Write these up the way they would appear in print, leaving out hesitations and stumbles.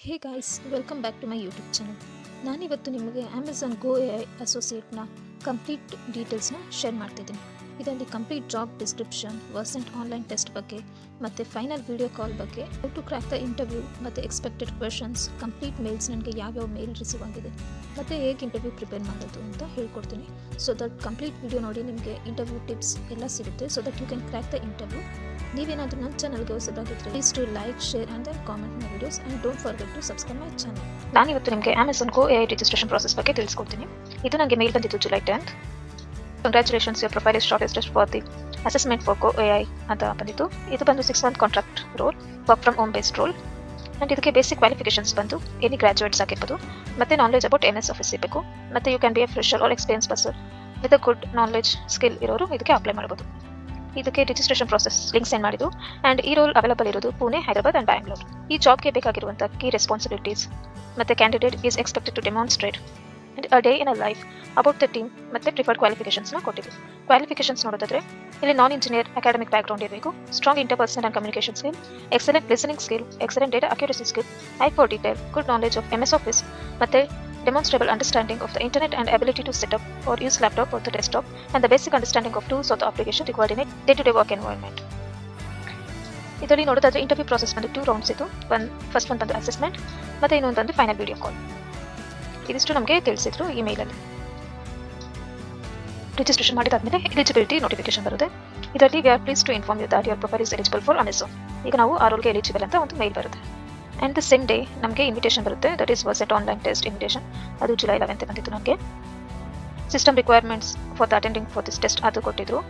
Hey guys, welcome back to my YouTube channel. ನಾನಿವತ್ತು ನಿಮಗೆ Amazon Go A I ಅಸೋಸಿಯೇಟ್ನ complete ಡೀಟೇಲ್ಸ್ನ share ಮಾಡ್ತಿದ್ದೀನಿ. ಇದರಲ್ಲಿ complete job description, Versant online test ಬಗ್ಗೆ ಮತ್ತು ಫೈನಲ್ ವಿಡಿಯೋ ಕಾಲ್ ಬಗ್ಗೆ, how to crack the interview ಮತ್ತು ಎಕ್ಸ್ಪೆಕ್ಟೆಡ್ ಕ್ವೆಶನ್ಸ್, ಕಂಪ್ಲೀಟ್ ಮೇಲ್ಸ್ ನನಗೆ ಯಾವ್ಯಾವ ಮೇಲ್ ರಿಸೀವ್ ಆಗಿದೆ ಮತ್ತು ಹೇಗೆ ಇಂಟರ್ವ್ಯೂ ಪ್ರಿಪೇರ್ ಮಾಡೋದು ಅಂತ ಹೇಳ್ಕೊಡ್ತೀನಿ. ಸೊ ದಟ್ ಕಂಪ್ಲೀಟ್ ವಿಡಿಯೋ ನೋಡಿ ನಿಮಗೆ ಇಂಟರ್ವ್ಯೂ ಟಿಪ್ಸ್ ಎಲ್ಲ ಸಿಗುತ್ತೆ. So that you can crack the interview. ನೀವೇನಾದರೂ ನನ್ನ ಚಾನಲ್ಗೆ ಹೊಸದಾಗಿದ್ದರೆ please to like, share and then comment my videos and don't forget to subscribe my channel. ನಾನಿವತ್ತು ನಿಮಗೆ Amazon Go A I registration process ಬಗ್ಗೆ ತಿಳಿಸ್ಕೊಡ್ತೀನಿ. ಇದು ನನಗೆ ಮೇಲ್ ಬಂದಿದ್ದು July 10th. Congratulations, your profile is shortlisted for the assessment for Go A I ಅಂತ ಬಂದಿತ್ತು. ಇದು ಬಂದು 6 month contract role, work from home based role. And ಇದಕ್ಕೆ ಬೇಸಿಕ್ ಕ್ವಾಲಿಫಿಕೇಷನ್ಸ್ ಬಂದು ಎನಿ ಗ್ರಾಜುಯೇಟ್ಸ್ ಆಗಿರ್ಬೋದು, ಮತ್ತು ನಾಲೆಜ್ ಅಬೌಟ್ MS ಆಫೀಸ್ ಇರಬೇಕು, ಮತ್ತು you can be a fresher or experience person with a good knowledge skill ಇರೋರು ಇದಕ್ಕೆ ಅಪ್ಲೈ ಮಾಡ್ಬೋದು. ಇದಕ್ಕೆ ರಿಜಿಸ್ಟ್ರೇಷನ್ ಪ್ರಾಸೆಸ್ ಲಿಂಕ್ ಸೆಂಡ್ ಮಾಡಿದ್ದು. ಆ್ಯಂಡ್ ಈ ರೋಲ್ ಅವೈಲಬಲ್ ಇರೋದು ಪುಣೆ, ಹೈದರಾಬಾದ್ ಆ್ಯಂಡ್ ಬ್ಯಾಂಗ್ಳೂರ್. ಈ ಜಾಬ್ಗೆ ಬೇಕಾಗಿರುವಂಥ ಕೀ ರೆಸ್ಪಾನ್ಸಿಬಿಲಿಟೀಸ್ ಮತ್ತು candidate is expected to demonstrate a day in a life about the team ಮತ್ತು ಪ್ರಿಫರ್ಡ್ ಕ್ವಾಲಿಫಿಕೇಷನ್ಸ್ನ ಕೊಟ್ಟಿದ್ದು. ಕ್ವಾಲಿಫಿಕೇಷನ್ಸ್ ನೋಡೋದಾದ್ರೆ ಇಲ್ಲಿ ನಾನ್ ಇಂಜಿನಿಯರ್ ಅಕಾಡೆಮಿಕ್ ಬ್ಯಾಕ್ಗ್ರೌಂಡ್ ಇರಬೇಕು, strong interpersonal and communication skill, excellent listening skill, excellent data accuracy skill, I for detail, good knowledge of MS office, ಮತ್ತು demonstrable understanding of the internet and ability to set up or use laptop or the desktop, and the basic understanding of tools or the application required in a day-to-day work environment. ಇದರಲ್ಲಿ ನೋಡೋದಾದ್ರೆ interview process ಬಂದು 2 rounds ಇತ್ತು. First ಒಂದು ಬಂದು assessment ಮತ್ತು ಇನ್ನೊಂದು ಬಂದು final video ಕಾಲ್. ಇದಿಷ್ಟು ನಮಗೆ ತಿಳಿಸಿದ್ರು ಇಮೇಲಲ್ಲಿ. ರಿಜಿಸ್ಟ್ರೇಷನ್ ಮಾಡಿದಾದ್ಮೇಲೆ ಎಲಿಜಿಬಿಲಿಟಿ ನೋಟಿಫಿಕೇಶನ್ ಬರುತ್ತೆ. ಇದರಲ್ಲಿ we are please to inform you that your profile is eligible for Amazon. ಈಗ ನಾವು ಆ ರೋಲ್ಗೆ ಎಲಿಜಿಬಲ್ ಅಂತ ಒಂದು ಮೇಲ್ ಬರುತ್ತೆ. ಆ್ಯಂಡ್ ದ ಸೇಮ್ ಡೇ ನಮಗೆ ಇನ್ವಿಟೇಷನ್ ಬರುತ್ತೆ, that is Versant online test invitation. ಅದು ಜುಲೈ 11th ಬಂದಿತ್ತು ನಮಗೆ. System requirements for the attending for this test ಅದು ಕೊಟ್ಟಿದ್ರು.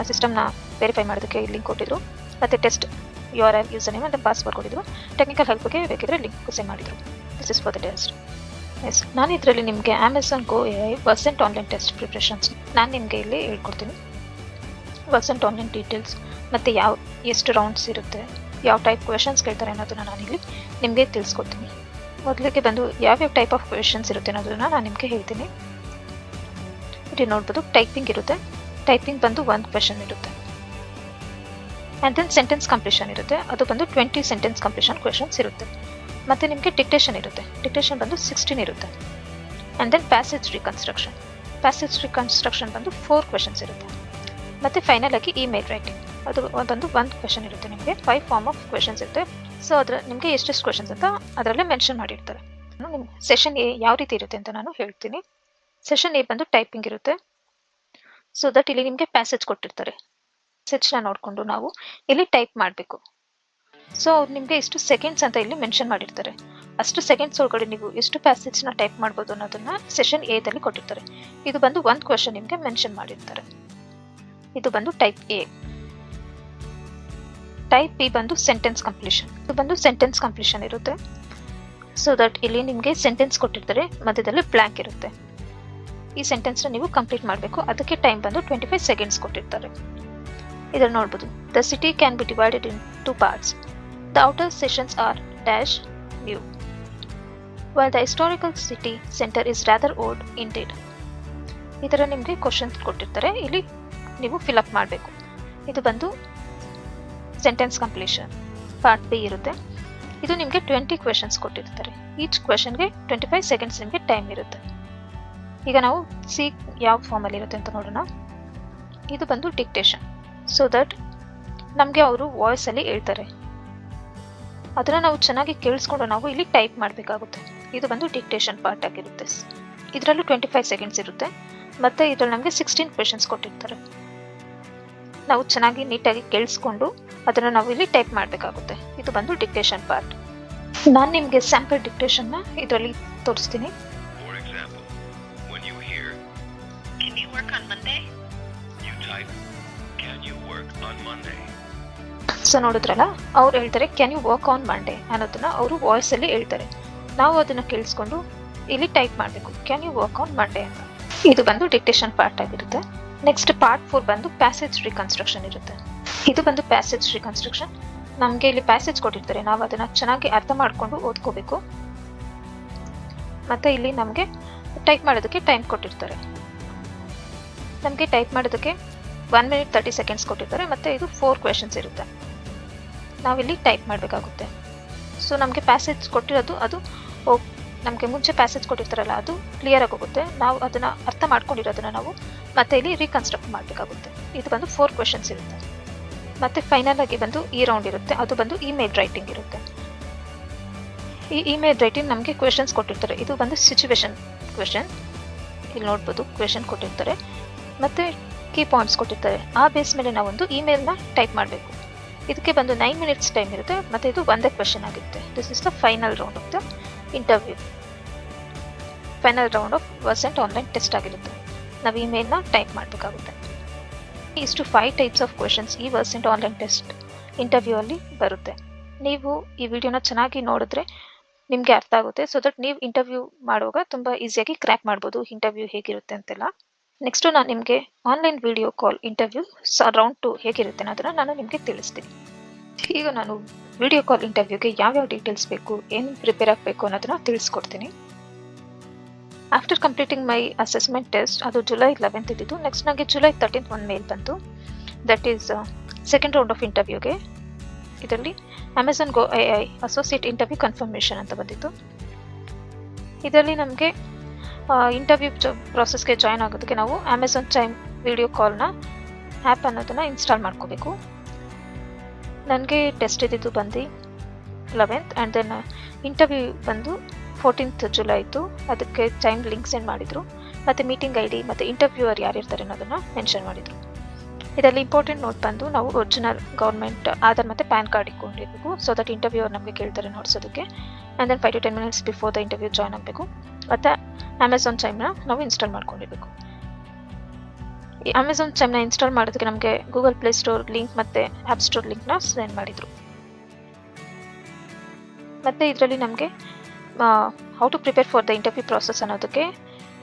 ಸಿಸ್ಟಮ್ನ ವೆರಿಫೈ ಮಾಡೋದಕ್ಕೆ ಲಿಂಕ್ ಕೊಟ್ಟಿದ್ರು, ಮತ್ತು ಟೆಸ್ಟ್ URL, ಯೂಸರ್ ನೇಮ್ ಮತ್ತು ಪಾಸ್ವರ್ಡ್ ಕೊಟ್ಟಿದ್ರು. ಟೆಕ್ನಿಕಲ್ ಹೆಲ್ಪ್ಗೆ ಬೇಕಿದ್ರೆ ಲಿಂಕ್ ಸೆಂಡ್ ಮಾಡಿದ್ರು. This is for the test. Yes, ನಾನು ಇದರಲ್ಲಿ ನಿಮಗೆ Amazon Go A I Versant online test preparations ನಾನು ನಿಮಗೆ ಇಲ್ಲಿ ಹೇಳ್ಕೊಡ್ತೀನಿ. ವರ್ಸೆಂಟ್ ಆನ್ಲೈನ್ ಡೀಟೇಲ್ಸ್ ಮತ್ತು ಎಷ್ಟು ರೌಂಡ್ಸ್ ಇರುತ್ತೆ, ಯಾವ ಟೈಪ್ ಕ್ವೆಶನ್ಸ್ ಕೇಳ್ತಾರೆ ಅನ್ನೋದನ್ನು ನಾನಿಲ್ಲಿ ನಿಮಗೆ ತಿಳಿಸ್ಕೊಡ್ತೀನಿ. ಮೊದಲಿಗೆ ಬಂದು ಯಾವ್ಯಾವ ಟೈಪ್ ಆಫ್ ಕ್ವೆಶನ್ಸ್ ಇರುತ್ತೆ ಅನ್ನೋದನ್ನು ನಾನು ನಿಮಗೆ ಹೇಳ್ತೀನಿ. ಇಲ್ಲಿ ನೋಡ್ಬೋದು ಟೈಪಿಂಗ್ ಇರುತ್ತೆ. ಟೈಪಿಂಗ್ ಬಂದು 1 ಕ್ವೆಶನ್ ಇರುತ್ತೆ. ಆ್ಯಂಡ್ ದೆನ್ ಸೆಂಟೆನ್ಸ್ ಕಂಪ್ಲೀಷನ್ ಇರುತ್ತೆ, ಅದು ಬಂದು 20 ಸೆಂಟೆನ್ಸ್ ಕಂಪ್ಲೀಷನ್ ಕ್ವೆಶನ್ಸ್ ಇರುತ್ತೆ. ಮತ್ತು ನಿಮಗೆ ಡಿಕ್ಟೇಷನ್ ಇರುತ್ತೆ. ಡಿಕ್ಟೇಷನ್ ಬಂದು 16 ಇರುತ್ತೆ. And then passage reconstruction. Passage reconstruction ಬಂದು 4 ಕ್ವೆಶನ್ಸ್ ಇರುತ್ತೆ. ಮತ್ತು ಫೈನಲ್ ಆಗಿ ಇಮೇಲ್ ರೈಟಿಂಗ್, ಅದು ಬಂದು 1 ಕ್ವೆಶನ್ ಇರುತ್ತೆ. ನಿಮಗೆ 5 ಫಾರ್ಮ್ ಆಫ್ ಕ್ವೆಶನ್ಸ್ ಇರುತ್ತೆ. ಸೊ ನಿಮಗೆ ಎಷ್ಟೆಷ್ಟು ಕ್ವೆಶನ್ಸ್ ಅಂತ ಅದರಲ್ಲೇ ಮೆನ್ಷನ್ ಮಾಡಿರ್ತಾರೆ. ನಿಮ್ಮ ಸೆಷನ್ ಎ ಯಾವ ರೀತಿ ಇರುತ್ತೆ ಅಂತ ನಾನು ಹೇಳ್ತೀನಿ. ಸೆಷನ್ ಎ ಬಂದು ಟೈಪಿಂಗ್ ಇರುತ್ತೆ. ಸೊ ದಟ್ ಇಲ್ಲಿ ನಿಮಗೆ ಪ್ಯಾಸೇಜ್ ಕೊಟ್ಟಿರ್ತಾರೆ. ಪ್ಯಾಸೇಜ್ನ ನೋಡಿಕೊಂಡು ನಾವು ಇಲ್ಲಿ ಟೈಪ್ ಮಾಡಬೇಕು. ಸೊ ಅವ್ರು ನಿಮಗೆ ಎಷ್ಟು ಸೆಕೆಂಡ್ಸ್ ಅಂತ ಇಲ್ಲಿ ಮೆನ್ಷನ್ ಮಾಡಿರ್ತಾರೆ. ಅಷ್ಟು ಸೆಕೆಂಡ್ಸ್ ಒಳಗಡೆ ನೀವು ಎಷ್ಟು ಪ್ಯಾಸೇಜ್ನ ಟೈಪ್ ಮಾಡ್ಬೋದು ಅನ್ನೋದನ್ನು ಸೆಷನ್ ಎದಲ್ಲಿ ಕೊಟ್ಟಿರ್ತಾರೆ. ಇದು ಬಂದು 1 ಕ್ವೆಶನ್ ನಿಮಗೆ ಮೆನ್ಷನ್ ಮಾಡಿರ್ತಾರೆ. ಇದು ಬಂದು ಟೈಪ್ ಎ. ಟೈಪ್ ಬಿ ಬಂದು ಸೆಂಟೆನ್ಸ್ ಕಂಪ್ಲೀಷನ್. ಇದು ಬಂದು ಸೆಂಟೆನ್ಸ್ ಕಂಪ್ಲೀಷನ್ ಇರುತ್ತೆ. ಸೊ ದಟ್ ಇಲ್ಲಿ ನಿಮಗೆ ಸೆಂಟೆನ್ಸ್ ಕೊಟ್ಟಿರ್ತಾರೆ, ಮಧ್ಯದಲ್ಲಿ ಬ್ಲ್ಯಾಂಕ್ ಇರುತ್ತೆ. ಈ ಸೆಂಟೆನ್ಸ್ನ ನೀವು ಕಂಪ್ಲೀಟ್ ಮಾಡಬೇಕು. ಅದಕ್ಕೆ ಟೈಮ್ ಬಂದು 25 ಸೆಕೆಂಡ್ಸ್ ಕೊಟ್ಟಿರ್ತಾರೆ. ಇದನ್ನು ನೋಡ್ಬೋದು. The city can be divided in 2 parts. The outer sessions are dash new while the historical city centre is rather old indeed. ಈ ಥರ ನಿಮಗೆ ಕ್ವಶನ್ಸ್ ಕೊಟ್ಟಿರ್ತಾರೆ, ಇಲ್ಲಿ ನೀವು ಫಿಲಪ್ ಮಾಡಬೇಕು. ಇದು ಬಂದು ಸೆಂಟೆನ್ಸ್ ಕಂಪ್ಲೀಷನ್ ಪಾರ್ಟ್ ಬಿ ಇರುತ್ತೆ. ಇದು ನಿಮಗೆ 20 ಕ್ವೆಶನ್ಸ್ ಕೊಟ್ಟಿರ್ತಾರೆ. ಈಚ್ ಕ್ವೆಶನ್ಗೆ 25 ಸೆಕೆಂಡ್ಸ್ ನಿಮಗೆ ಟೈಮ್ ಇರುತ್ತೆ. ಈಗ ನಾವು ಸಿ ಯಾವ ಫಾರ್ಮಲ್ಲಿ ಇರುತ್ತೆ ಅಂತ ನೋಡೋಣ. ಇದು ಬಂದು ಡಿಕ್ಟೇಷನ್. ಸೊ ದಟ್ ನಮಗೆ ಅವರು ವಾಯ್ಸಲ್ಲಿ ಹೇಳ್ತಾರೆ, ಅದನ್ನು ನಾವು ಚೆನ್ನಾಗಿ ಕೇಳಿಸ್ಕೊಂಡು ನಾವು ಇಲ್ಲಿ ಟೈಪ್ ಮಾಡಬೇಕಾಗುತ್ತೆ. ಇದು ಬಂದು ಡಿಕ್ಟೇಷನ್ ಪಾರ್ಟ್ ಆಗಿರುತ್ತೆ. ಇದರಲ್ಲೂ 25 ಸೆಕೆಂಡ್ಸ್ ಇರುತ್ತೆ. ಮತ್ತು ಇದರಲ್ಲಿ ನಮಗೆ 16 ಕ್ವೆಶನ್ಸ್ ಕೊಟ್ಟಿರ್ತಾರೆ. ನಾವು ಚೆನ್ನಾಗಿ ನೀಟಾಗಿ ಕೇಳಿಸ್ಕೊಂಡು ಅದನ್ನು ನಾವು ಇಲ್ಲಿ ಟೈಪ್ ಮಾಡಬೇಕಾಗುತ್ತೆ. ಇದು ಬಂದು ಡಿಕ್ಟೇಷನ್ ಪಾರ್ಟ್. ನಾನು ನಿಮಗೆ ಸ್ಯಾಂಪಲ್ ಡಿಕ್ಟೇಷನ್ನ ಇದರಲ್ಲಿ ತೋರಿಸ್ತೀನಿ. ಸೊ ನೋಡಿದ್ರಲ್ಲ, ಅವ್ರು ಹೇಳ್ತಾರೆ can you work on Monday ಅನ್ನೋದನ್ನ ಅವರು ವಾಯ್ಸಲ್ಲಿ ಹೇಳ್ತಾರೆ. ನಾವು ಅದನ್ನು ಕೇಳಿಸ್ಕೊಂಡು ಇಲ್ಲಿ ಟೈಪ್ ಮಾಡಬೇಕು, can you work on Monday ಅಂತ. ಇದು ಬಂದು ಡಿಕ್ಟೇಷನ್ ಪಾರ್ಟ್ ಆಗಿರುತ್ತೆ. ನೆಕ್ಸ್ಟ್ ಪಾರ್ಟ್ 4 ಬಂದು ಪ್ಯಾಸೇಜ್ ರಿಕನ್ಸ್ಟ್ರಕ್ಷನ್ ಇರುತ್ತೆ. ಇದು ಬಂದು ಪ್ಯಾಸೇಜ್ ರಿಕನ್ಸ್ಟ್ರಕ್ಷನ್. ನಮಗೆ ಇಲ್ಲಿ ಪ್ಯಾಸೇಜ್ ಕೊಟ್ಟಿರ್ತಾರೆ, ನಾವು ಅದನ್ನು ಚೆನ್ನಾಗಿ ಅರ್ಥ ಮಾಡಿಕೊಂಡು ಓದ್ಕೋಬೇಕು. ಮತ್ತು ಇಲ್ಲಿ ನಮಗೆ ಟೈಪ್ ಮಾಡೋದಕ್ಕೆ ಟೈಮ್ ಕೊಟ್ಟಿರ್ತಾರೆ. ನಮಗೆ ಟೈಪ್ ಮಾಡೋದಕ್ಕೆ 1 minute 30 seconds ಕೊಟ್ಟಿರ್ತಾರೆ. ಮತ್ತು ಇದು 4 ಕ್ವೆಶನ್ಸ್ ಇರುತ್ತೆ. ನಾವಿಲ್ಲಿ ಟೈಪ್ ಮಾಡಬೇಕಾಗುತ್ತೆ. ಸೊ ನಮಗೆ ಪ್ಯಾಸೇಜ್ ಕೊಟ್ಟಿರೋದು ಅದು ನಮಗೆ ಮುಂಚೆ ಪ್ಯಾಸೇಜ್ ಕೊಟ್ಟಿರ್ತಾರಲ್ಲ ಅದು ಕ್ಲಿಯರ್ ಆಗಿ ಹೋಗುತ್ತೆ. ನಾವು ಅದನ್ನು ಅರ್ಥ ಮಾಡ್ಕೊಂಡಿರೋದನ್ನು ನಾವು ಮತ್ತೆ ಇಲ್ಲಿ ರೀಕನ್ಸ್ಟ್ರಕ್ಟ್ ಮಾಡಬೇಕಾಗುತ್ತೆ. ಇದು ಬಂದು 4 ಕ್ವೆಶನ್ಸ್ ಇರುತ್ತೆ. ಮತ್ತು ಫೈನಲ್ ಆಗಿ ಬಂದು ಈ ರೌಂಡ್ ಇರುತ್ತೆ, ಅದು ಬಂದು ಇಮೇಲ್ ರೈಟಿಂಗ್ ಇರುತ್ತೆ. ಈ ಇಮೇಲ್ ರೈಟಿಂಗ್ ನಮಗೆ ಕ್ವೆಶನ್ಸ್ ಕೊಟ್ಟಿರ್ತಾರೆ. ಇದು ಬಂದು ಸಿಚುವೇಶನ್ ಕ್ವೆಶನ್, ಇಲ್ಲಿ ನೋಡ್ಬೋದು ಕ್ವೆಶನ್ ಕೊಟ್ಟಿರ್ತಾರೆ ಮತ್ತು ಕೀ ಪಾಯಿಂಟ್ಸ್ ಕೊಟ್ಟಿರ್ತಾರೆ. ಆ ಬೇಸ್ ಮೇಲೆ ನಾವೊಂದು ಇಮೇಲ್ನ ಟೈಪ್ ಮಾಡಬೇಕು. ಇದಕ್ಕೆ ಬಂದು 9 ಮಿನಿಟ್ಸ್ ಟೈಮ್ ಇರುತ್ತೆ ಮತ್ತು ಇದು ಒಂದೇ ಕ್ವೆಶನ್ ಆಗಿರುತ್ತೆ. This is the final round of the interview. Final round of Versant online test ಆಗಿರುತ್ತೆ. ನಾವು ಇಮೇಲ್ನ ಟೈಪ್ ಮಾಡಬೇಕಾಗುತ್ತೆ. ಇಷ್ಟು 5 ಟೈಪ್ಸ್ ಆಫ್ ಕ್ವೆಶನ್ಸ್ ಈ ವರ್ಸೆಂಟ್ ಆನ್ಲೈನ್ ಟೆಸ್ಟ್ ಇಂಟರ್ವ್ಯೂ ಅಲ್ಲಿ ಬರುತ್ತೆ. ನೀವು ಈ ವಿಡಿಯೋನ ಚೆನ್ನಾಗಿ ನೋಡಿದ್ರೆ ನಿಮಗೆ ಅರ್ಥ ಆಗುತ್ತೆ. ಸೊ ದಟ್ ನೀವು ಇಂಟರ್ವ್ಯೂ ಮಾಡುವಾಗ ತುಂಬ ಈಸಿಯಾಗಿ ಕ್ರ್ಯಾಕ್ ಮಾಡ್ಬೋದು ಇಂಟರ್ವ್ಯೂ ಹೇಗಿರುತ್ತೆ ಅಂತೆಲ್ಲ. ನೆಕ್ಸ್ಟು ನಾನು ನಿಮಗೆ ಆನ್ಲೈನ್ ವಿಡಿಯೋ ಕಾಲ್ ಇಂಟರ್ವ್ಯೂ ರೌಂಡ್ 2 ಹೇಗಿರುತ್ತೆ ಅನ್ನೋದನ್ನು ನಾನು ನಿಮಗೆ ತಿಳಿಸ್ತೀನಿ. ಈಗ ನಾನು ವಿಡಿಯೋ ಕಾಲ್ ಇಂಟರ್ವ್ಯೂಗೆ ಯಾವ್ಯಾವ ಡೀಟೇಲ್ಸ್ ಬೇಕು, ಏನು ಪ್ರಿಪೇರ್ ಆಗಬೇಕು ಅನ್ನೋದನ್ನ ತಿಳಿಸ್ಕೊಡ್ತೀನಿ. After completing my assessment test, ಅದು ಜುಲೈ 11th ಇದ್ದಿದ್ದು. ನೆಕ್ಸ್ಟ್ ನನಗೆ ಜುಲೈ 13th ಒಂದು ಮೇಲ್ ಬಂತು. That is second round of ಇಂಟರ್ವ್ಯೂಗೆ. ಇದರಲ್ಲಿ Amazon Go AI associate interview confirmation ಅಂತ ಬಂದಿತ್ತು. ಇದರಲ್ಲಿ ನಮಗೆ ಇಂಟರ್ವ್ಯೂ ಪ್ರಾಸೆಸ್ಗೆ ಜಾಯ್ನ್ ಆಗೋದಕ್ಕೆ ನಾವು ಅಮೆಝಾನ್ ಚೈಮ್ ವಿಡಿಯೋ ಕಾಲ್ನ ಆ್ಯಪ್ ಅನ್ನೋದನ್ನು ಇನ್ಸ್ಟಾಲ್ ಮಾಡ್ಕೋಬೇಕು. ನನಗೆ ಟೆಸ್ಟ್ ಇದ್ದಿದ್ದು ಬಂದು 11th ಆ್ಯಂಡ್ ದೆನ್ ಇಂಟರ್ವ್ಯೂ ಬಂದು 14th ಜುಲೈ ಇತ್ತು. ಅದಕ್ಕೆ ಟೈಮ್ ಲಿಂಕ್ ಸೆಂಡ್ ಮಾಡಿದರು ಮತ್ತು ಮೀಟಿಂಗ್ ID ಮತ್ತು ಇಂಟರ್ವ್ಯೂವರ್ ಯಾರಿರ್ತಾರೆ ಅನ್ನೋದನ್ನು ಮೆನ್ಷನ್ ಮಾಡಿದರು. ಇದರಲ್ಲಿ ಇಂಪಾರ್ಟೆಂಟ್ ನೋಟ್ ಬಂದು ನಾವು ಒರಿಜಿನಲ್ ಗೌರ್ಮೆಂಟ್ ಆಧಾರ್ ಮತ್ತು ಪ್ಯಾನ್ ಕಾರ್ಡ್ ಇಟ್ಕೊಂಡಿರಬೇಕು. ಸೊ ದಟ್ ಇಂಟರ್ವ್ಯೂವರ್ ನಮಗೆ ಕೇಳ್ತಾರೆ ನೋಡ್ಸೋದಕ್ಕೆ. And then 5 to 10 minutes before the interview join ಆಗಬೇಕು. ಮತ್ತು ಅಮೆಝಾನ್ ಚೈಮ್ನ ನಾವು ಇನ್ಸ್ಟಾಲ್ ಮಾಡ್ಕೊಂಡಿರಬೇಕು. ಈ ಅಮೆಝಾನ್ ಚೈಮ್ನ ಇನ್ಸ್ಟಾಲ್ ಮಾಡೋದಕ್ಕೆ ನಮಗೆ ಗೂಗಲ್ ಪ್ಲೇ ಸ್ಟೋರ್ ಲಿಂಕ್ ಮತ್ತು ಆ್ಯಪ್ ಸ್ಟೋರ್ ಲಿಂಕ್ನ ಸೆಂಡ್ ಮಾಡಿದರು. ಮತ್ತು ಇದರಲ್ಲಿ ನಮಗೆ how to prepare for the interview process ಅನ್ನೋದಕ್ಕೆ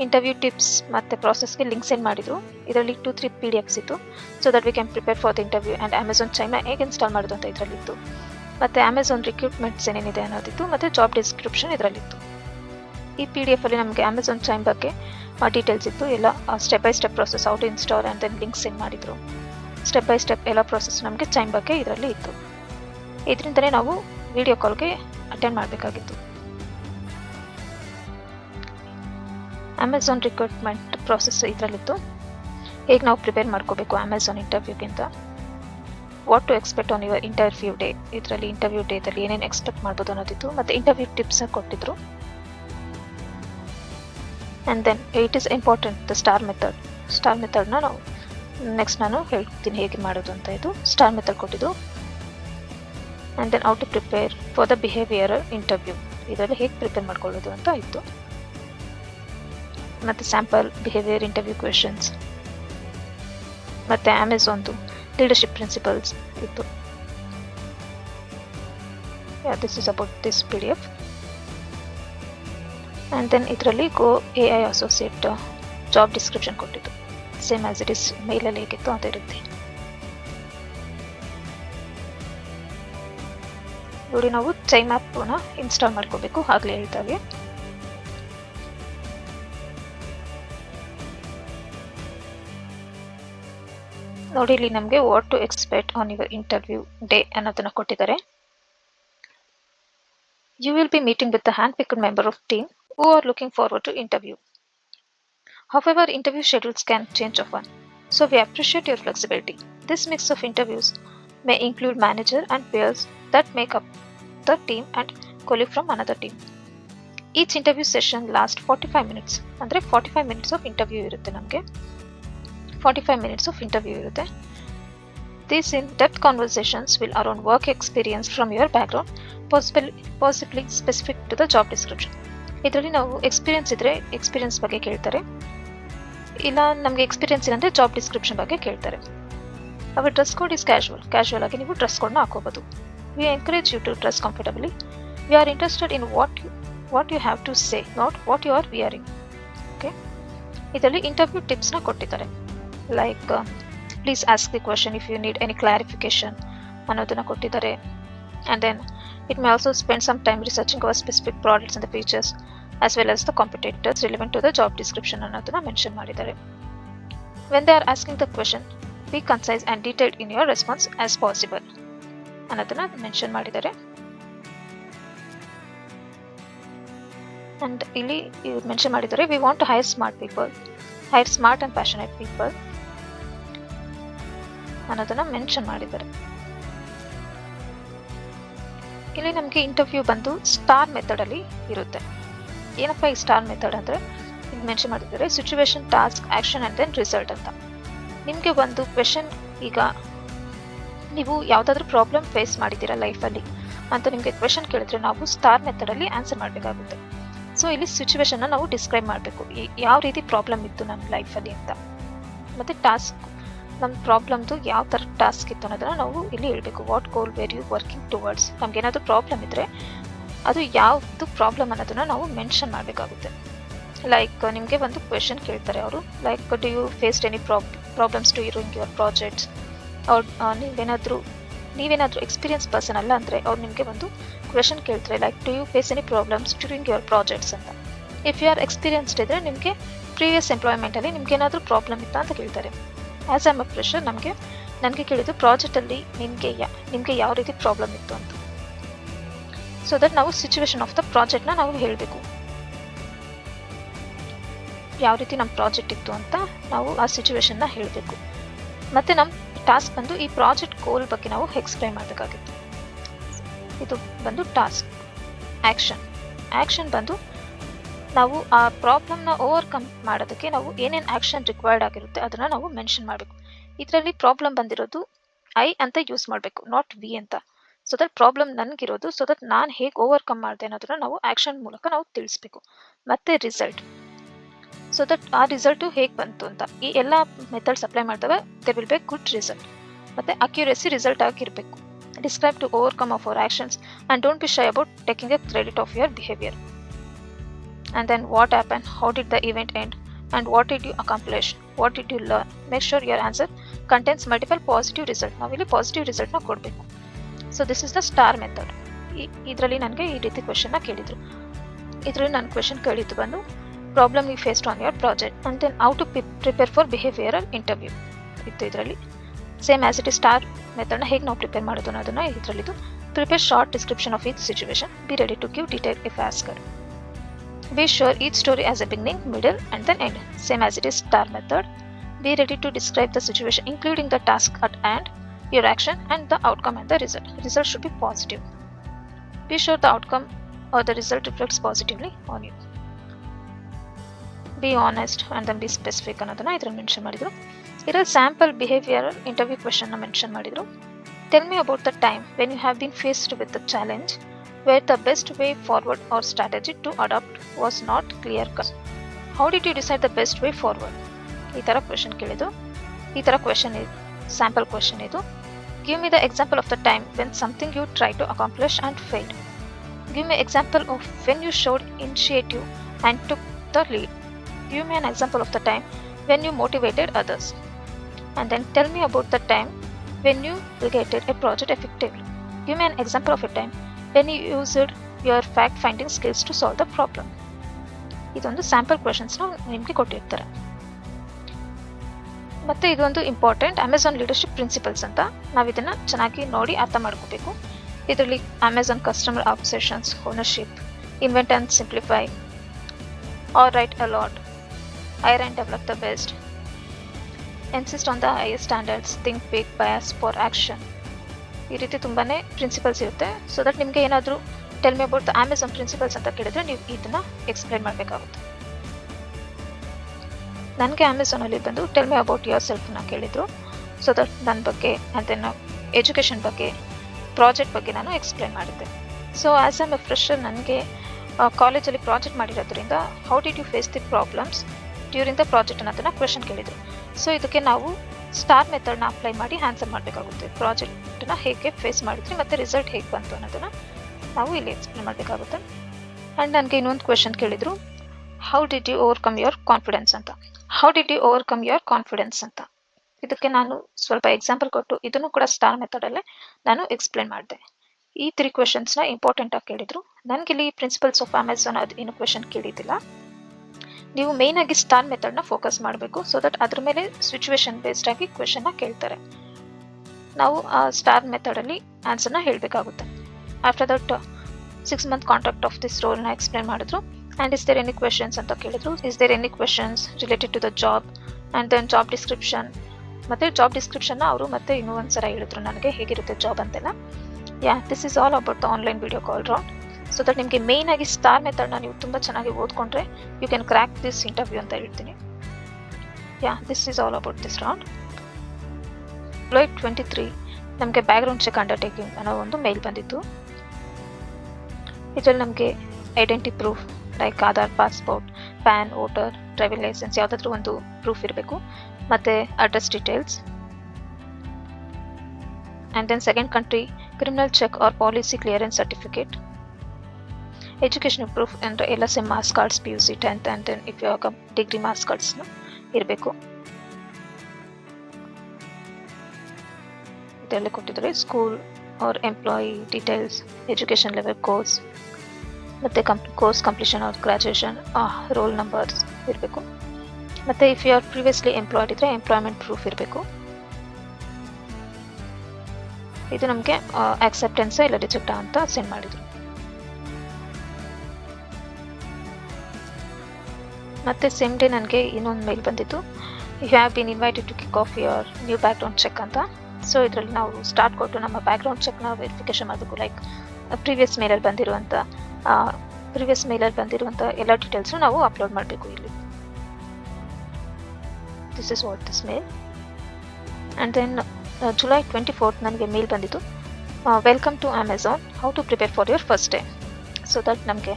ಇಂಟರ್ವ್ಯೂ ಟಿಪ್ಸ್ ಮತ್ತು ಪ್ರಾಸೆಸ್ಗೆ ಲಿಂಕ್ ಸೆಂಡ್ ಮಾಡಿದರು. ಇದರಲ್ಲಿ 2-3 PDFs ಇತ್ತು. So that we can prepare for the interview and Amazon ಚೈಮ್ನ ಹೇಗೆ ಇನ್ಸ್ಟಾಲ್ ಮಾಡೋದು ಅಂತ ಇದರಲ್ಲಿತ್ತು. ಮತ್ತು ಅಮೆಝಾನ್ ರಿಕ್ರೂಟ್ಮೆಂಟ್ಸ್ ಏನೇನಿದೆ ಅನ್ನೋದಿತ್ತು ಮತ್ತು ಜಾಬ್ ಡಿಸ್ಕ್ರಿಪ್ಷನ್ ಇದರಲ್ಲಿತ್ತು. ಈ PDF ಅಲ್ಲಿ ನಮಗೆ ಅಮೆಝಾನ್ ಚೈಮ್ ಬಗ್ಗೆ ಡೀಟೇಲ್ಸ್ ಇತ್ತು. ಎಲ್ಲ step by step process, how to install and then link send ಮಾಡಿದರು. ಸ್ಟೆಪ್ ಬೈ ಸ್ಟೆಪ್ ಎಲ್ಲ ಪ್ರಾಸೆಸ್ ನಮಗೆ ಚೈಮ್ ಬಗ್ಗೆ ಇದರಲ್ಲಿ ಇತ್ತು. ಇದರಿಂದಲೇ ನಾವು ವಿಡಿಯೋ ಕಾಲ್ಗೆ ಅಟೆಂಡ್ ಮಾಡಬೇಕಾಗಿತ್ತು. ಅಮೆಝಾನ್ ರಿಕ್ರೂಟ್ಮೆಂಟ್ ಪ್ರಾಸೆಸ್ ಇದರಲ್ಲಿತ್ತು. ಹೇಗೆ ನಾವು ಪ್ರಿಪೇರ್ ಮಾಡ್ಕೋಬೇಕು ಅಮೆಝಾನ್ ಇಂಟರ್ವ್ಯೂಗಿಂತ, what to expect on your interview day, ಇದರಲ್ಲಿ ಇಂಟರ್ವ್ಯೂ ಡೇದಲ್ಲಿ ಏನೇನು ಎಕ್ಸ್ಪೆಕ್ಟ್ ಮಾಡ್ಬೋದು ಅನ್ನೋದಿತ್ತು. ಮತ್ತು ಇಂಟರ್ವ್ಯೂ ಟಿಪ್ಸ್ ಕೊಟ್ಟಿದ್ರು. And then it is important the star ಮೆಥಡ್ನ ನಾವು ನೆಕ್ಸ್ಟ್ ನಾನು ಹೇಳ್ತೀನಿ ಹೇಗೆ ಮಾಡೋದು ಅಂತ. ಇದು ಸ್ಟಾರ್ ಮೆಥಡ್ ಕೊಟ್ಟಿದ್ದು. And then how to prepare for the behavioural interview, ಇದರಲ್ಲಿ ಹೇಗೆ ಪ್ರಿಪೇರ್ ಮಾಡ್ಕೊಳ್ಳೋದು ಅಂತ ಇತ್ತು. ಮತ್ತು ಸ್ಯಾಂಪಲ್ ಬಿಹೇವಿಯರ್ ಇಂಟರ್ವ್ಯೂ ಕ್ವೆಶನ್ಸ್ ಮತ್ತು ಅಮೆಝಾನ್ದು ಲೀಡರ್ಶಿಪ್ ಪ್ರಿನ್ಸಿಪಲ್ಸ್ ಇತ್ತು. This is about this PDF. And then ಇದರಲ್ಲಿ go AI associate job description ಕೊಟ್ಟಿದ್ದು. ಸೇಮ್ ಆ್ಯಸ್ ಇಟ್ ಇಸ್ ಮೇಲಲ್ಲಿ ಹೇಗಿತ್ತು ಅದೇ ರೀತಿ. ನೋಡಿ, ನಾವು ಚೈಮ್ ಆ್ಯಪ್ನ ಇನ್ಸ್ಟಾಲ್ ಮಾಡ್ಕೋಬೇಕು, ಆಗಲೇ ಹೇಳ್ತಾವೆ. ನೋಡಿ, ಇಲ್ಲಿ ನಮಗೆ what to expect on your interview day ಅನ್ನೋದನ್ನು ಕೊಟ್ಟಿದ್ದಾರೆ. You will be meeting with the hand-picked member of team who are looking forward to interview. However, interview schedules can change often, so we appreciate your flexibility. This mix of interviews may include manager and peers that make up the team and colleague from another team. Each interview session lasts 45 minutes. ಅಂದರೆ 45 minutes of interview ಇರುತ್ತೆ. ನಮಗೆ 45 minutes of interview ಇರುತ್ತೆ. These in-depth conversations will around work experience from your background, possibly specific to the job description. ಇದರಲ್ಲಿ ನಾವು experience ಇದ್ದರೆ experience ಬಗ್ಗೆ ಕೇಳ್ತಾರೆ, ಇಲ್ಲ ನಮಗೆ ಎಕ್ಸ್ಪೀರಿಯನ್ಸ್ ಇಲ್ಲಂದರೆ ಜಾಬ್ ಡಿಸ್ಕ್ರಿಪ್ಷನ್ ಬಗ್ಗೆ ಕೇಳ್ತಾರೆ. Our dress code is casual ಆಗಿ ನೀವು ಡ್ರೆಸ್ ಕೋಡ್ನ ಹಾಕೋಬೋದು. We encourage you to dress comfortably. We are interested in what you have to say, not what you are wearing. Okay, ಇದರಲ್ಲಿ ಇಂಟರ್ವ್ಯೂ ಟಿಪ್ಸ್ನ ಕೊಟ್ಟಿದ್ದಾರೆ. Like please ask the question if you need any clarification ಅನ್ನೋದನ್ನು ಕೊಟ್ಟಿದ್ದಾರೆ. And then it may also spend some time researching our specific products and the features as well as the competitors relevant to the job description ಅನ್ನೋದನ್ನು mention ಮಾಡಿದ್ದಾರೆ. When they are asking the question, be concise and detailed in your response as possible ಅನ್ನೋದನ್ನು mention ಮಾಡಿದ್ದಾರೆ. And ಇಲ್ಲಿ ಇವ್ರು mention ಮಾಡಿದ್ದಾರೆ, we want to hire smart people, hire smart and passionate people ಅನ್ನೋದನ್ನು mention ಮಾಡಿದ್ದಾರೆ. ಇಲ್ಲಿ ನಮಗೆ ಇಂಟರ್ವ್ಯೂ ಬಂದು ಸ್ಟಾರ್ ಮೆಥಡಲ್ಲಿ ಇರುತ್ತೆ. ಏನಪ್ಪ ಈ ಸ್ಟಾರ್ ಮೆಥಡ್ ಅಂದರೆ, ಇಲ್ಲಿ ಮೆನ್ಷನ್ ಮಾಡಿದ್ದಾರೆ situation, task, action and then result ಅಂತ. ನಿಮಗೆ ಒಂದು ಕ್ವೆಶನ್, ಈಗ ನೀವು ಯಾವುದಾದ್ರೂ ಪ್ರಾಬ್ಲಮ್ ಫೇಸ್ ಮಾಡಿದ್ದೀರಾ ಲೈಫಲ್ಲಿ ಅಂತ ನಿಮಗೆ ಕ್ವೆಶನ್ ಕೇಳಿದ್ರೆ ನಾವು ಸ್ಟಾರ್ ಮೆಥಡಲ್ಲಿ ಆನ್ಸರ್ ಮಾಡಬೇಕಾಗುತ್ತೆ. ಸೊ ಇಲ್ಲಿ ಸಿಚುವೇಶನ್ನ ನಾವು ಡಿಸ್ಕ್ರೈಬ್ ಮಾಡಬೇಕು, ಯಾವ ರೀತಿ ಪ್ರಾಬ್ಲಮ್ ಇತ್ತು ನಮ್ಮ ಲೈಫಲ್ಲಿ ಅಂತ. ಮತ್ತು ಟಾಸ್ಕ್, ನಮ್ಮ ಪ್ರಾಬ್ಲಮ್ದು ಯಾವ ಥರ ಟಾಸ್ಕ್ ಇತ್ತು ಅನ್ನೋದನ್ನು ನಾವು ಇಲ್ಲಿ ಹೇಳಬೇಕು. What goal were you working towards. ನಮಗೇನಾದರೂ ಪ್ರಾಬ್ಲಮ್ ಇದ್ದರೆ ಅದು ಯಾವುದು ಪ್ರಾಬ್ಲಮ್ ಅನ್ನೋದನ್ನು ನಾವು ಮೆನ್ಷನ್ ಮಾಡಬೇಕಾಗುತ್ತೆ. ಲೈಕ್ ನಿಮಗೆ ಒಂದು ಕ್ವೆಶನ್ ಕೇಳ್ತಾರೆ ಅವರು, like do you faced any problems during your projects. ಅವ್ರು ನೀವೇನಾದರೂ ಎಕ್ಸ್ಪೀರಿಯನ್ಸ್ ಪರ್ಸನ್ ಅಲ್ಲ ಅಂದರೆ ಅವ್ರು ನಿಮಗೆ ಒಂದು ಕ್ವೆಶನ್ ಕೇಳ್ತಾರೆ, like do you face any problems during your projects ಅಂತ. ಇಫ್ ಯು ಆರ್ ಎಕ್ಸ್ಪೀರಿಯನ್ಸ್ಡ್ ಇದ್ದರೆ ನಿಮಗೆ ಪ್ರೀವಿಯಸ್ ಎಂಪ್ಲಾಯ್ಮೆಂಟಲ್ಲಿ ನಿಮ್ಗೆ ಏನಾದರೂ ಪ್ರಾಬ್ಲಮ್ ಇತ್ತಾ ಅಂತ ಕೇಳ್ತಾರೆ. ಆ್ಯಸ್ ಆಮ್ ಅ ಫ್ರೆಶರ್ ನನಗೆ ಕೇಳಿದ್ದು ಪ್ರಾಜೆಕ್ಟಲ್ಲಿ ನಿಮಗೆ ಯಾವ ರೀತಿ ಪ್ರಾಬ್ಲಮ್ ಇತ್ತು ಅಂತ. ಸೊ ದಟ್ ನಾವು ಸಿಚುವೇಶನ್ ಆಫ್ ದ ಪ್ರಾಜೆಕ್ಟ್ನ ನಾವು ಹೇಳಬೇಕು, ಯಾವ ರೀತಿ ನಮ್ಮ ಪ್ರಾಜೆಕ್ಟ್ ಇತ್ತು ಅಂತ ನಾವು ಆ ಸಿಚುವೇಶನ್ನ ಹೇಳಬೇಕು. ಮತ್ತು ನಮ್ಮ ಟಾಸ್ಕ್ ಬಂದು ಈ ಪ್ರಾಜೆಕ್ಟ್ ಗೋಲ್ ಬಗ್ಗೆ ನಾವು ಎಕ್ಸ್ಪ್ಲೈನ್ ಮಾಡಬೇಕಾಗಿತ್ತು. ಇದು ಬಂದು ಟಾಸ್ಕ್. ಆ್ಯಕ್ಷನ್ ಬಂದು ನಾವು ಆ ಪ್ರಾಬ್ಲಮ್ನ ಓವರ್ಕಮ್ ಮಾಡೋದಕ್ಕೆ ನಾವು ಏನೇನು ಆ್ಯಕ್ಷನ್ ರಿಕ್ವೈರ್ಡ್ ಆಗಿರುತ್ತೆ ಅದನ್ನು ನಾವು ಮೆನ್ಷನ್ ಮಾಡಬೇಕು. ಇದರಲ್ಲಿ ಪ್ರಾಬ್ಲಮ್ ಬಂದಿರೋದು ಐ ಅಂತ ಯೂಸ್ ಮಾಡಬೇಕು, ನಾಟ್ ವಿ ಅಂತ. ಸೊ ದಟ್ ಪ್ರಾಬ್ಲಮ್ ನನಗಿರೋದು, ಸೊ ದಟ್ ನಾನು ಹೇಗೆ ಓವರ್ಕಮ್ ಮಾಡಿದೆ ಅನ್ನೋದನ್ನು ನಾವು ಆ್ಯಕ್ಷನ್ ಮೂಲಕ ನಾವು ತಿಳಿಸ್ಬೇಕು. ಮತ್ತು ರಿಸಲ್ಟ್, ಸೊ ದಟ್ ಆ ರಿಸಲ್ಟು ಹೇಗೆ ಬಂತು ಅಂತ. ಈ ಎಲ್ಲ ಮೆಥಡ್ಸ್ ಅಪ್ಲೈ ಮಾಡಿದಾಗ there will be good result. ಮತ್ತು ಅಕ್ಯುರೇಸಿ ರಿಸಲ್ಟ್ ಆಗಿರಬೇಕು. Describe to overcome of our actions and don't be shy about taking a credit of your behaviour. And then what happened, how did the event end, and what did you accomplish, what did you learn. Make sure your answer contains multiple positive result. ನಾವು ಇಲ್ಲಿ positive ರಿಸಲ್ಟ್ನ ಕೊಡಬೇಕು. So this is the star method. ಇದರಲ್ಲಿ ನನಗೆ ಈ ರೀತಿ ಕ್ವೆಶನ್ನ ಕೇಳಿದರು. ಇದರಲ್ಲಿ ನಾನು ಕ್ವೆಶನ್ ಕೇಳಿದ್ದು ಬಂದು problem you faced on your project and then how to prepare for behavioural interview ಇತ್ತು. ಇದರಲ್ಲಿ same as it is star ಮೆಥಡ್ನ ಹೇಗೆ ನಾವು ಪ್ರಿಪೇರ್ ಮಾಡೋದು ಅನ್ನೋದನ್ನು ಇದರಲ್ಲಿದ್ದು. Prepare short description of each situation, be ready to give detail if asked. Be sure each story has a beginning, middle and then end. Same as it is star method. Be ready to describe the situation including the task at hand, your action and the outcome and the result. Result should be positive. Be sure the outcome or the result reflects positively on you. Be honest and then be specific ಅನ್ನೋದನ್ನ ಇದರಲ್ಲಿ mention ಮಾಡಿದರು. ಇದರಲ್ಲಿ sample behavioural interview ಕ್ವೆಶನ್ನ mention ಮಾಡಿದರು. Tell me about the time when you have been faced with the challenge where the best way forward or strategy to adopt was not clear cut. How did you decide the best way forward? ಈ ಥರ question ಕೇಳಿದ್ದು. ಈ ಥರ question sample question ಇದು. Give me the example of the time when something you tried to accomplish and failed. Give me example of when you showed initiative and took the lead. Give me an example of the time when you motivated others. And then tell me about the time when you delegated a project effectively. Give me an example of a time when you used your fact-finding skills to solve the problem. ಇದೊಂದು sample ಕ್ವೆಶನ್ಸ್ನ ನಿಮಗೆ ಕೊಟ್ಟಿರ್ತಾರೆ. ಮತ್ತು ಇದೊಂದು important Amazon leadership principles ಅಂತ. ನಾವು ಇದನ್ನು ಚೆನ್ನಾಗಿ ನೋಡಿ ಅರ್ಥ ಮಾಡ್ಕೋಬೇಕು. ಇದರಲ್ಲಿ Amazon customer obsessions, ownership, invent and simplify, are right a lot, hire and develop the best, insist on the highest standards, think big, bias for action. ಈ ರೀತಿ ತುಂಬಾ ಪ್ರಿನ್ಸಿಪಲ್ಸ್ ಇರುತ್ತೆ. ಸೊ ದಟ್ ನಿಮಗೆ ಏನಾದರೂ tell me about the Amazon principles ಅಂತ ಕೇಳಿದ್ರೆ ನೀವು ಇದನ್ನು ಎಕ್ಸ್ಪ್ಲೈನ್ ಮಾಡಬೇಕಾಗುತ್ತೆ. ನನಗೆ ಅಮೆಝಾನಲ್ಲಿ ಬಂದು ಟೆಲ್ ಮಿ ಅಬೌಟ್ ಯುವರ್ ಸೆಲ್ಫ್ನ ಕೇಳಿದರು. ಸೊ ದಟ್ ನನ್ನ ಬಗ್ಗೆ ಆ್ಯಂಡ್ ದೆನ್ ಎಜುಕೇಷನ್ ಬಗ್ಗೆ, ಪ್ರಾಜೆಕ್ಟ್ ಬಗ್ಗೆ ನಾನು ಎಕ್ಸ್ಪ್ಲೈನ್ ಮಾಡಿದ್ದೆ. So as am a fresher ನನಗೆ ಕಾಲೇಜಲ್ಲಿ ಪ್ರಾಜೆಕ್ಟ್ ಮಾಡಿರೋದ್ರಿಂದ how did you face the problems during the project ಅನ್ನೋದನ್ನು ಕ್ವೆಶನ್ ಕೇಳಿದರು. ಸೊ ಇದಕ್ಕೆ ನಾವು ಸ್ಟಾರ್ ಮೆಥಡ್ನ ಅಪ್ಲೈ ಮಾಡಿ ಆನ್ಸರ್ ಮಾಡಬೇಕಾಗುತ್ತೆ. ಪ್ರಾಜೆಕ್ಟನ್ನ ಹೇಗೆ ಫೇಸ್ ಮಾಡಿದ್ರಿ ಮತ್ತು ರಿಸಲ್ಟ್ ಹೇಗೆ ಬಂತು ಅನ್ನೋದನ್ನು ನಾವು ಇಲ್ಲಿ ಎಕ್ಸ್ಪ್ಲೇನ್ ಮಾಡಬೇಕಾಗುತ್ತೆ. ಆ್ಯಂಡ್ ನನಗೆ ಇನ್ನೊಂದು ಕ್ವೆಶನ್ ಕೇಳಿದರು, how did you overcome your confidence ಅಂತ. How did you overcome your confidence ಅಂತ ಇದಕ್ಕೆ ನಾನು ಸ್ವಲ್ಪ ಎಕ್ಸಾಂಪಲ್ ಕೊಟ್ಟು ಇದನ್ನು ಕೂಡ ಸ್ಟಾರ್ ಮೆಥಡಲ್ಲೇ ನಾನು ಎಕ್ಸ್ಪ್ಲೇನ್ ಮಾಡಿದೆ. ಈ 3 ಕ್ವೆಶನ್ಸ್ನ ಇಂಪಾರ್ಟೆಂಟಾಗಿ ಕೇಳಿದರು. ನನಗಿಲ್ಲಿ ಪ್ರಿನ್ಸಿಪಲ್ಸ್ ಆಫ್ ಅಮೆಝಾನ್ ಅದು ಏನು ಕ್ವೆಶನ್ ಕೇಳಿದ್ದಿಲ್ಲ. ನೀವು ಮೇಯ್ನಾಗಿ ಸ್ಟಾರ್ ಮೆಥಡ್ನ ಫೋಕಸ್ ಮಾಡಬೇಕು. ಸೊ ದಟ್ ಅದ್ರ ಮೇಲೆ ಸಿಚುವೇಶನ್ ಬೇಸ್ಡ್ ಆಗಿ ಕ್ವೆಶನ್ನ ಕೇಳ್ತಾರೆ. ನಾವು ಆ ಸ್ಟಾರ್ ಮೆಥಡಲ್ಲಿ ಆನ್ಸರ್ನ ಹೇಳಬೇಕಾಗುತ್ತೆ. After that 6 month contract of this ರೋಲ್ನ ಎಕ್ಸ್ಪ್ಲೇನ್ ಮಾಡಿದ್ರು. And is there any questions ಅಂತ ಕೇಳಿದ್ರು. Is there any questions related to the job and then job description. ಮತ್ತು ಜಾಬ್ ಡಿಸ್ಕ್ರಿಪ್ಷನ್ನ ಅವರು ಮತ್ತೆ ಇನ್ನೂ ಒಂದು ಸಲ ಹೇಳಿದ್ರು ನನಗೆ ಹೇಗಿರುತ್ತೆ ಜಾಬ್ ಅಂತೆಲ್ಲ. This is all about the online video call round. So that ನಿಮಗೆ ಮೇಯ್ನ್ ಆಗಿ ಸ್ಟಾರ್ ಮೆಥಡ್ನ ನೀವು ತುಂಬ ಚೆನ್ನಾಗಿ ಓದ್ಕೊಂಡ್ರೆ you can crack this interview ಅಂತ ಹೇಳ್ತೀನಿ. This is all about this round. July 23 ನಮಗೆ ಬ್ಯಾಕ್ಗ್ರೌಂಡ್ ಚೆಕ್ ಅಂಡರ್ಟೇಕಿಂಗ್ ಅನ್ನೋ ಒಂದು ಮೇಲ್ ಬಂದಿತ್ತು. ಇದರಲ್ಲಿ ನಮಗೆ identity proof like Aadhaar, passport, PAN, voter, driving licence ಯಾವುದಾದ್ರೂ ಒಂದು ಪ್ರೂಫ್ ಇರಬೇಕು, ಮತ್ತು address details. And then second country criminal check or police clearance certificate. Education proof ಅಂದರೆ LSM marks cards, PUC 10th and then if you degree marks ಕಾರ್ಡ್ಸ್ನ ಇರಬೇಕು. ಇದರಲ್ಲಿ ಕೊಟ್ಟಿದ್ದಾರೆ school or employee details, education level, course, ಮತ್ತು course completion or graduation, roll numbers ಇರಬೇಕು. ಮತ್ತು if you are previously employed ಇದ್ದರೆ employment proof ಇರಬೇಕು. ಇದು ನಮಗೆ ಆಕ್ಸೆಪ್ಟೆನ್ಸ್ ಇಲ್ಲ ರಿಜೆಕ್ಟಾ ಅಂತ ಸೆಂಡ್ ಮಾಡಿದರು. ಮತ್ತು ಸೇಮ್ ಡೇ ನನಗೆ ಇನ್ನೊಂದು ಮೇಲ್ ಬಂದಿತ್ತು, you have been invited to kick off your new background check ಅಂತ. ಸೊ ಇದರಲ್ಲಿ ನಾವು ಸ್ಟಾರ್ಟ್ ಕೊಟ್ಟು ನಮ್ಮ ಬ್ಯಾಕ್ಗ್ರೌಂಡ್ ಚೆಕ್ನ ವೆರಿಫಿಕೇಷನ್ ಮಾಡಬೇಕು. ಲೈಕ್ ಪ್ರೀವಿಯಸ್ ಮೇಲಲ್ಲಿ ಬಂದಿರುವಂಥ ಎಲ್ಲ ಡೀಟೇಲ್ಸು ನಾವು ಅಪ್ಲೋಡ್ ಮಾಡಬೇಕು ಇಲ್ಲಿ. This is what this mail. And then July 24 ನನಗೆ ಮೇಲ್ ಬಂದಿತ್ತು, welcome to Amazon, how to prepare for your first day. So that ನಮಗೆ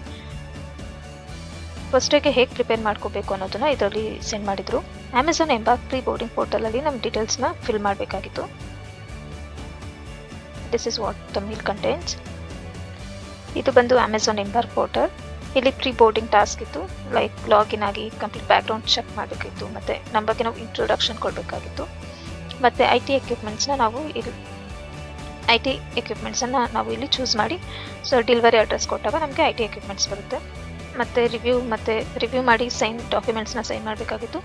ಫಸ್ಟ್ ಡೇಗೆ ಹೇಗೆ ಪ್ರಿಪೇರ್ ಮಾಡ್ಕೋಬೇಕು ಅನ್ನೋದನ್ನು ಇದರಲ್ಲಿ ಸೆಂಡ್ ಮಾಡಿದರು. ಅಮೆಝಾನ್ ಎಂಬ ಪ್ರೀ ಬೋರ್ಡಿಂಗ್ ಪೋರ್ಟಲಲ್ಲಿ ನಮ್ಮ ಡೀಟೇಲ್ಸ್ನ ಫಿಲ್ ಮಾಡಬೇಕಾಗಿತ್ತು. This is what the mail contents. ಇದು ಬಂದು ಅಮೆಝಾನ್ ಎಂಬಾರ್ ಪೋರ್ಟಲ್. ಇಲ್ಲಿ ಪ್ರೀ ಬೋರ್ಡಿಂಗ್ ಟಾಸ್ಕ್ ಇತ್ತು, ಲೈಕ್ ಲಾಗಿನ್ ಆಗಿ ಕಂಪ್ಲೀಟ್ ಬ್ಯಾಕ್ಗ್ರೌಂಡ್ ಚೆಕ್ ಮಾಡಬೇಕಿತ್ತು, ಮತ್ತು ನಮ್ಮ ಬಗ್ಗೆ ನಾವು ಇಂಟ್ರೊಡಕ್ಷನ್ ಕೊಡಬೇಕಾಗಿತ್ತು. ಮತ್ತು IT ಎಕ್ವಿಪ್ಮೆಂಟ್ಸನ್ನು ನಾವು ಇಲ್ಲಿ ಚೂಸ್ ಮಾಡಿ, ಸೊ ಡೆಲಿವರಿ ಅಡ್ರೆಸ್ ಕೊಟ್ಟಾಗ ನಮಗೆ IT ಎಕ್ವಿಪ್ಮೆಂಟ್ಸ್ ಬರುತ್ತೆ. ಮತ್ತು ರಿವ್ಯೂ ಮಾಡಿ ಡಾಕ್ಯುಮೆಂಟ್ಸ್ನ ಸೈನ್ ಮಾಡಬೇಕಾಗಿತ್ತು.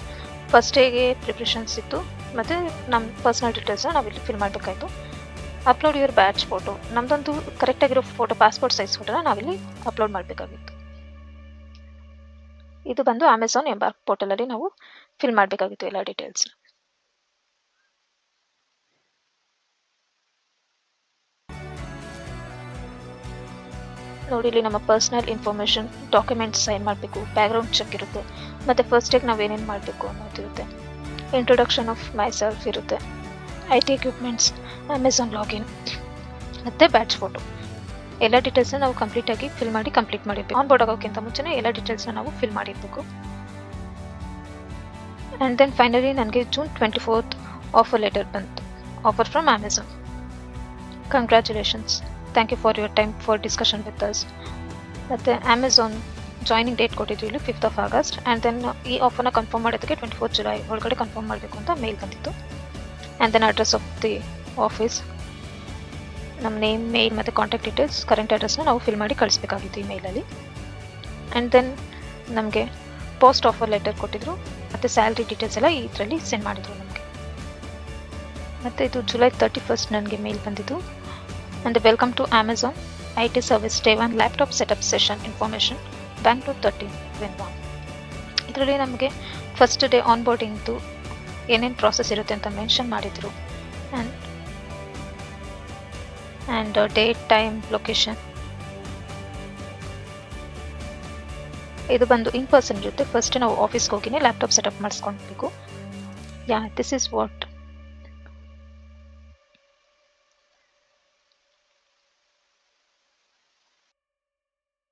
ಫಸ್ಟ್ ಡೇಗೆ ಪ್ರಿಪ್ರೇಷನ್ಸ್ ಇತ್ತು, ಮತ್ತು ನಮ್ಮ ಪರ್ಸ್ನಲ್ ಡೀಟೇಲ್ಸ್ನ ನಾವಿಲ್ಲಿ ಫಿಲ್ ಮಾಡಬೇಕಾಯಿತು. ಅಪ್ಲೋಡ್ ಯುವರ್ ಬ್ಯಾಚ್ ಫೋಟೋ, ನಮ್ಮದೊಂದು ಕರೆಕ್ಟಾಗಿರೋ ಫೋಟೋ, ಪಾಸ್ಪೋರ್ಟ್ ಸೈಜ್ ಫೋಟೋನ ನಾವಿಲ್ಲಿ ಅಪ್ಲೋಡ್ ಮಾಡಬೇಕಾಗಿತ್ತು. ಇದು ಬಂದು ಅಮೆಝಾನ್ ಎಂಬ ಪೋರ್ಟಲಲ್ಲಿ ನಾವು ಫಿಲ್ ಮಾಡಬೇಕಾಗಿತ್ತು ಎಲ್ಲ ಡೀಟೇಲ್ಸ್ನ. ನೋಡಿ, ಇಲ್ಲಿ ನಮ್ಮ ಪರ್ಸ್ನಲ್ ಇನ್ಫಾರ್ಮೇಷನ್, ಡಾಕ್ಯುಮೆಂಟ್ಸ್ ಸೈನ್ ಮಾಡಬೇಕು, ಬ್ಯಾಕ್ಗ್ರೌಂಡ್ ಚೆಕ್ ಇರುತ್ತೆ, ಮತ್ತು ಫಸ್ಟ್ ಡೇಗೆ ನಾವು ಏನೇನು ಮಾಡಬೇಕು ಅನ್ನೋದಿರುತ್ತೆ. ಇಂಟ್ರೊಡಕ್ಷನ್ ಆಫ್ ಮೈ ಸೆಲ್ಫ್ ಇರುತ್ತೆ, IT ಎಕ್ವಿಪ್ಮೆಂಟ್ಸ್, ಅಮೆಝಾನ್ ಲಾಗಿನ್, ಮತ್ತು ಬ್ಯಾಚ್ ಫೋಟೋ. ಎಲ್ಲ ಡೀಟೇಲ್ಸ್ನ ನಾವು ಕಂಪ್ಲೀಟಾಗಿ ಫಿಲ್ ಮಾಡಿ ಕಂಪ್ಲೀಟ್ ಮಾಡಿರಬೇಕು. ಆನ್ ಬೋರ್ಡ್ ಆಗೋಕ್ಕಿಂತ ಮುಂಚೆ ಎಲ್ಲ ಡೀಟೇಲ್ಸ್ನ ನಾವು ಫಿಲ್ ಮಾಡಿರಬೇಕು. ಆ್ಯಂಡ್ ದೆನ್ ಫೈನಲಿ ನನಗೆ June 24 ಆಫರ್ ಲೆಟರ್ ಬಂತು, offer from Amazon. Congratulations, thank you for your time for discussion with us. ಮತ್ತು ಅಮೆಝಾನ್ ಜಾಯ್ನಿಂಗ್ ಡೇಟ್ ಕೊಟ್ಟಿದ್ದು ಇಲ್ಲಿ 5th August. ಆ್ಯಂಡ್ ದೆನ್ ಈ ಆಫರ್ನ ಕನ್ಫರ್ಮ್ ಮಾಡೋದಕ್ಕೆ 24 July ಒಳಗಡೆ ಕನ್ಫರ್ಮ್ ಮಾಡಬೇಕು ಅಂತ ಮೇಲ್ ಬಂದಿತ್ತು. And then address of the office, ನಮ್ಮ ನೇಮ್, ಮೇಲ್ ಮತ್ತು ಕಾಂಟ್ಯಾಕ್ಟ್ ಡೀಟೇಲ್ಸ್, ಕರೆಂಟ್ ಅಡ್ರೆಸ್ನ ನಾವು ಫಿಲ್ ಮಾಡಿ ಕಳಿಸ್ಬೇಕಾಗಿತ್ತು ಈ ಮೇಲಲ್ಲಿ. ಆ್ಯಂಡ್ ದೆನ್ ನಮಗೆ ಪೋಸ್ಟ್ ಆಫರ್ ಲೆಟರ್ ಕೊಟ್ಟಿದ್ರು, ಮತ್ತು ಸ್ಯಾಲ್ರಿ ಡೀಟೇಲ್ಸ್ ಎಲ್ಲ ಇದರಲ್ಲಿ ಸೆಂಡ್ ಮಾಡಿದರು ನಮಗೆ. ಮತ್ತು ಇದು July 31 ನನಗೆ ಮೇಲ್ ಬಂದಿದ್ದು. And welcome to Amazon IT Service Day 1 Laptop Setup Session Information, Bangalore 13/1. ಇದರಲ್ಲಿ ನಮಗೆ ಫಸ್ಟ್ ಡೇ ಆನ್ ಬೋರ್ಡಿಂಗ್ದು ಏನೇನು ಪ್ರಾಸೆಸ್ ಇರುತ್ತೆ ಅಂತ ಮೆನ್ಷನ್ ಮಾಡಿದರು. And date, time, location. ಇದು ಬಂದು ಇನ್ ಪರ್ಸನ್ ಇರುತ್ತೆ. ಫಸ್ಟ್ ನಾವು ಆಫೀಸ್ಗೆ ಹೋಗಿನೇ ಲ್ಯಾಪ್ಟಾಪ್ ಸೆಟಪ್ ಮಾಡಿಸ್ಕೊಳ್ಬೇಕು. This is what